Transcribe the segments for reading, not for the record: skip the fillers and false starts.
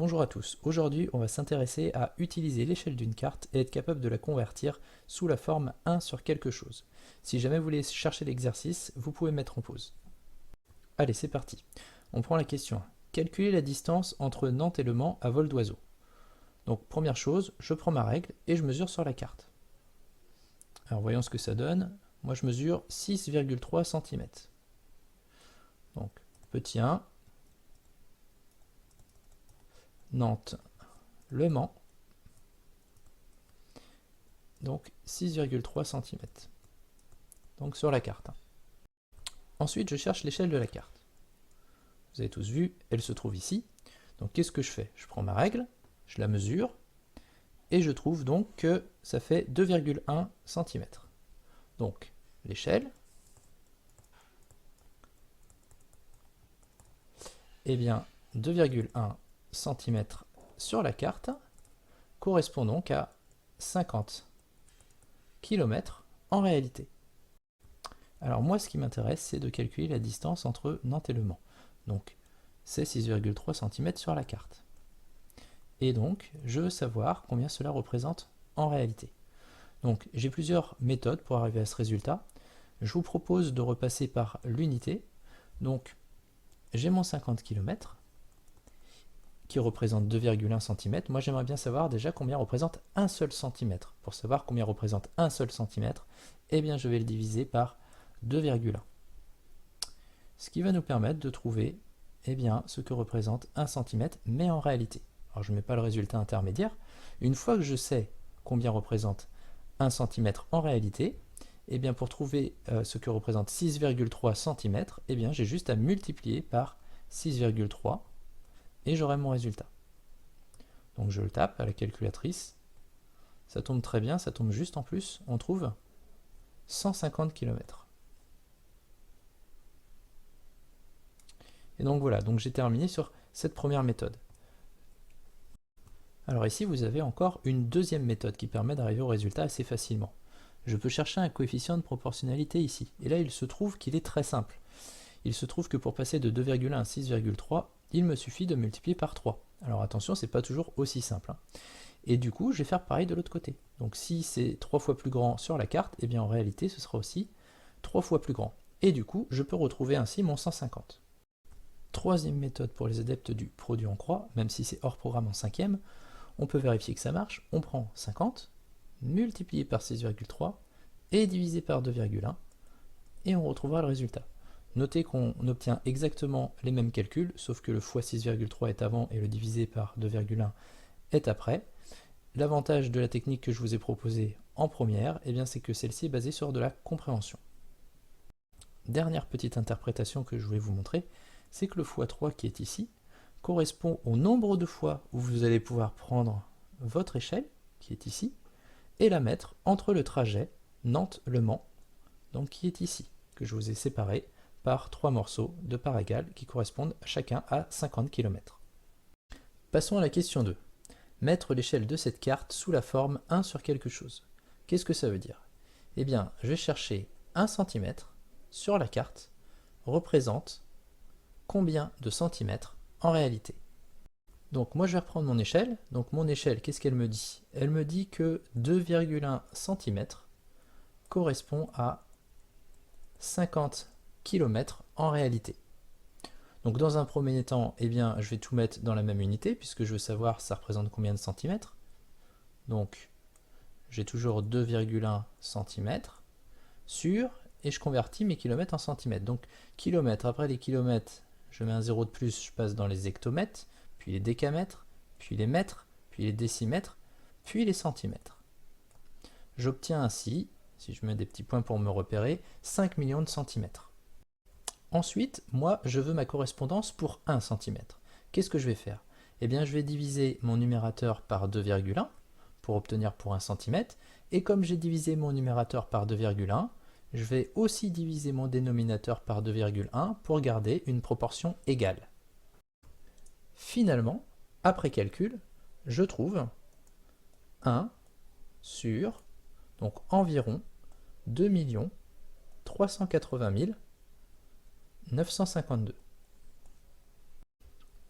Bonjour à tous, aujourd'hui on va s'intéresser à utiliser l'échelle d'une carte et être capable de la convertir sous la forme 1 sur quelque chose. Si jamais vous voulez chercher l'exercice, vous pouvez mettre en pause. Allez, c'est parti. On prend la question 1. Calculer la distance entre Nantes et Le Mans à vol d'oiseau. Donc première chose, je prends ma règle et je mesure sur la carte. Alors voyons ce que ça donne. Moi je mesure 6,3 cm. Donc petit 1, Nantes, Le Mans, donc 6,3 cm. Donc sur la carte. Ensuite, je cherche l'échelle de la carte. Vous avez tous vu, elle se trouve ici. Donc qu'est-ce que je fais? Je prends ma règle, je la mesure, et je trouve donc que ça fait 2,1 cm. Donc l'échelle, eh bien 2,1 cm sur la carte correspond donc à 50 km en réalité. Alors moi, ce qui m'intéresse, c'est de calculer la distance entre Nantes et Le Mans. Donc c'est 6,3 cm sur la carte. Et donc, je veux savoir combien cela représente en réalité. Donc, j'ai plusieurs méthodes pour arriver à ce résultat. Je vous propose de repasser par l'unité. Donc, j'ai mon 50 km qui représente 2,1 cm. Moi, j'aimerais bien savoir déjà combien représente un seul centimètre. Pour savoir combien représente un seul centimètre, eh bien, je vais le diviser par 2,1. Ce qui va nous permettre de trouver eh bien, ce que représente 1 cm, mais en réalité. Alors je ne mets pas le résultat intermédiaire. Une fois que je sais combien représente 1 cm en réalité, eh bien pour trouver ce que représente 6,3 cm, eh bien j'ai juste à multiplier par 6,3 et j'aurai mon résultat. Donc je le tape à la calculatrice. Ça tombe très bien, ça tombe juste en plus. On trouve 150 km. Et donc voilà, donc j'ai terminé sur cette première méthode. Alors ici, vous avez encore une deuxième méthode qui permet d'arriver au résultat assez facilement. Je peux chercher un coefficient de proportionnalité ici. Et là, il se trouve qu'il est très simple. Il se trouve que pour passer de 2,1 à 6,3, il me suffit de multiplier par 3. Alors attention, c'est pas toujours aussi simple. Et du coup, je vais faire pareil de l'autre côté. Donc si c'est 3 fois plus grand sur la carte, eh bien en réalité, ce sera aussi 3 fois plus grand. Et du coup, je peux retrouver ainsi mon 150. Troisième méthode pour les adeptes du produit en croix, même si c'est hors programme en cinquième, on peut vérifier que ça marche. On prend 50, multiplié par 6,3 et divisé par 2,1 et on retrouvera le résultat. Notez qu'on obtient exactement les mêmes calculs, sauf que le fois 6,3 est avant et le divisé par 2,1 est après. L'avantage de la technique que je vous ai proposée en première, eh bien c'est que celle-ci est basée sur de la compréhension. Dernière petite interprétation que je voulais vous montrer, c'est que le x3 qui est ici correspond au nombre de fois où vous allez pouvoir prendre votre échelle, qui est ici, et la mettre entre le trajet Nantes-Le Mans, donc qui est ici, que je vous ai séparé par 3 morceaux de part égale qui correspondent chacun à 50 km. Passons à la question 2. Mettre l'échelle de cette carte sous la forme 1 sur quelque chose. Qu'est-ce que ça veut dire? Eh bien, je vais chercher 1 cm sur la carte représente combien de centimètres en réalité. Donc moi je vais reprendre mon échelle. Donc mon échelle, qu'est-ce qu'elle me dit? Elle me dit que 2,1 cm correspond à 50 km en réalité. Donc dans un premier temps, eh bien, je vais tout mettre dans la même unité, puisque je veux savoir ça représente combien de centimètres. Donc j'ai toujours 2,1 cm sur, et je convertis mes kilomètres en centimètres. Donc kilomètres, après les kilomètres, je mets un zéro de plus, je passe dans les hectomètres, puis les décamètres, puis les mètres, puis les décimètres, puis les centimètres. J'obtiens ainsi, si je mets des petits points pour me repérer, 5 millions de centimètres. Ensuite, moi, je veux ma correspondance pour 1 cm. Qu'est-ce que je vais faire? Eh bien, je vais diviser mon numérateur par 2,1 pour obtenir pour 1 cm. Et comme j'ai divisé mon numérateur par 2,1, je vais aussi diviser mon dénominateur par 2,1 pour garder une proportion égale. Finalement, après calcul, je trouve 1 sur, donc environ 2 380 952.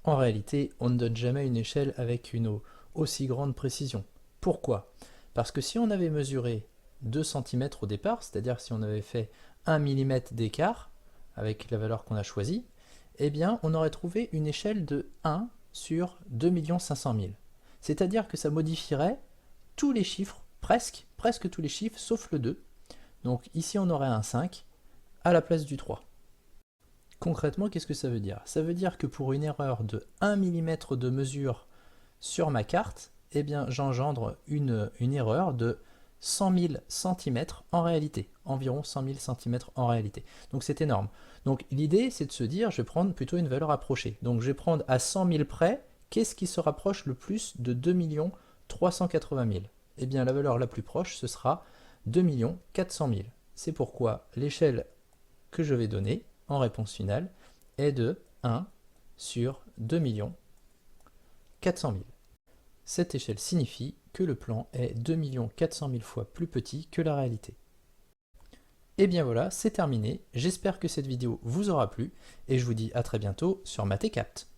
En réalité, on ne donne jamais une échelle avec une aussi grande précision. Pourquoi? Parce que si on avait mesuré 2 cm au départ, c'est-à-dire si on avait fait 1 mm d'écart avec la valeur qu'on a choisie, eh bien on aurait trouvé une échelle de 1 sur 2 500 000. C'est-à-dire que ça modifierait tous les chiffres, presque tous les chiffres, sauf le 2. Donc ici on aurait un 5 à la place du 3. Concrètement, qu'est-ce que ça veut dire? Ça veut dire que pour une erreur de 1 mm de mesure sur ma carte, eh bien j'engendre une erreur de 100 000 cm en réalité, environ 100 000 cm en réalité. Donc c'est énorme. Donc l'idée c'est de se dire, je vais prendre plutôt une valeur approchée. Donc je vais prendre à 100 000 près, qu'est-ce qui se rapproche le plus de 2 380 000? Eh bien la valeur la plus proche ce sera 2 400 000. C'est pourquoi l'échelle que je vais donner en réponse finale est de 1 sur 2 400 000. Cette échelle signifie que le plan est 2 400 000 fois plus petit que la réalité. Et bien voilà, c'est terminé. J'espère que cette vidéo vous aura plu et je vous dis à très bientôt sur Math & Capt.